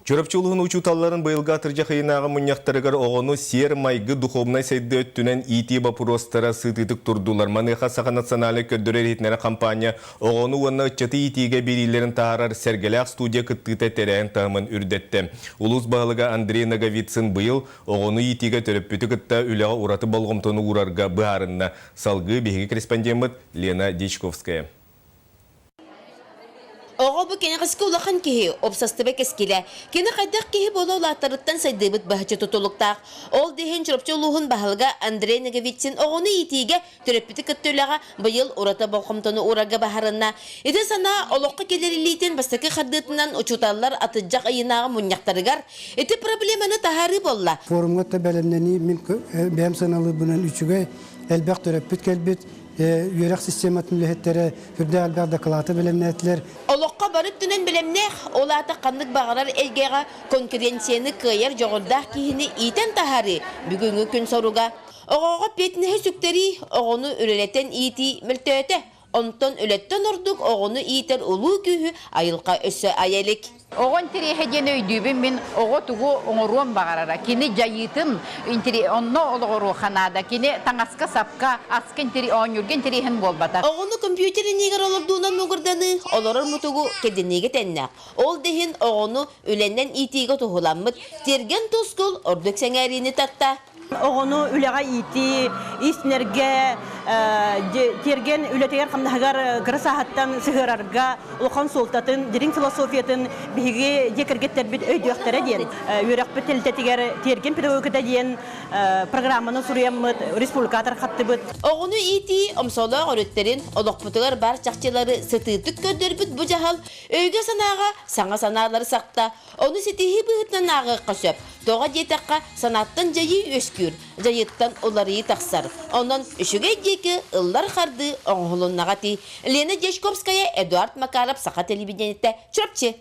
Чөрөпчулугун учуталларын быйылга тыржа хыйнагы муньяктарыгар оғону сер майгы духовнай сайды өттүнен ити бапуростара сытытык турдулар. Маныха саха националы көддөрер хитнері компания оғону уанна ытчаты итиге берилерин таарар сергелек студия кыттыта терен тағымын үрдетті. Улус бағылыга Андрей Наговицын быйыл оғону итиге төрөппүтү кытта үліға ураты болғымтону урарга баарынна. Салгы беги корреспондент Лена Дичковская. Оғы бұ кені қысқы ұлақан кеге, опсастыбы кескелі. Кені қайдақ кеге болу ұлақтарыттан сайдыбыт бағычы тұтылықтақ. Ол дейін жүріпчі ұлығын бағылға Андрей Наговицын оғыны етеге түріппіті күттіліға бұйыл ұрата болқымтыны ұрага бағарына. Еті сана олыққа келерілейтін бастықы қардытынан ұчуталар атыджақ айынағы мұняқтарығар. Еті проблеманы тахары болла. Форумға та бәлемнені мен бәм саналы бұнан үшіге әлбәқ түріппіт кәлбет. Yörek sistematın lühetleri, hürde albaq doklаты bilemnetler. Олыққа барып түнен білемнех, олата қандық бағарар әлгеға конкуренцияны күйер жоғырдақ кейіні итен тахары бүгінгі күн соруға. Оғаға петінгі сүктері оғыны үрелеттен ити мүлтөті. Онтон үлеттен ордық оғыны итер ұлу күйі айылға өсі айелік. Оғын терехеден өйдүйбін мен оғы тұғы оңыруын бағарара. Кені жайытын онны олығыру қанада. Кені таңасқа сапқа аскен оңырген терехін болбата. Оғыны компьютерін егер олырдуынан мұғырданы олырыр мұтығы кеденеге тәннақ. Ол дейін оғыны үленнен итиге тұғыламмыд. Терген тұскыл ордық сәңәріні татта. Оғыны үлеға ити, иснерге, терген үлетегер қамнағар ғырсағаттан сығырарға, ұлқан солтатын, дерін философиятын бігі декіргеттер біт өйдіқтері ден. Өрек бітілтетігер терген педагогіда ден программаны сұруяммыд, республикатор қатты бұд. Оғыны ити, омсолы ғырыттерін, олықпытығар бар чақчылары сытытық көддер бұд бұ жағал, өйге санаға саңа саналары сақта. Оны сетихи бұғытнан ағы қашып, тоға детаққа санаттан жайы өскүр, жайыттан олары тақсар. Онан үшіге декі ұллар қарды оңғылын нағати. Лена Дешковская, Эдуард Макаров, Сақа телевидениетті, Чөпче.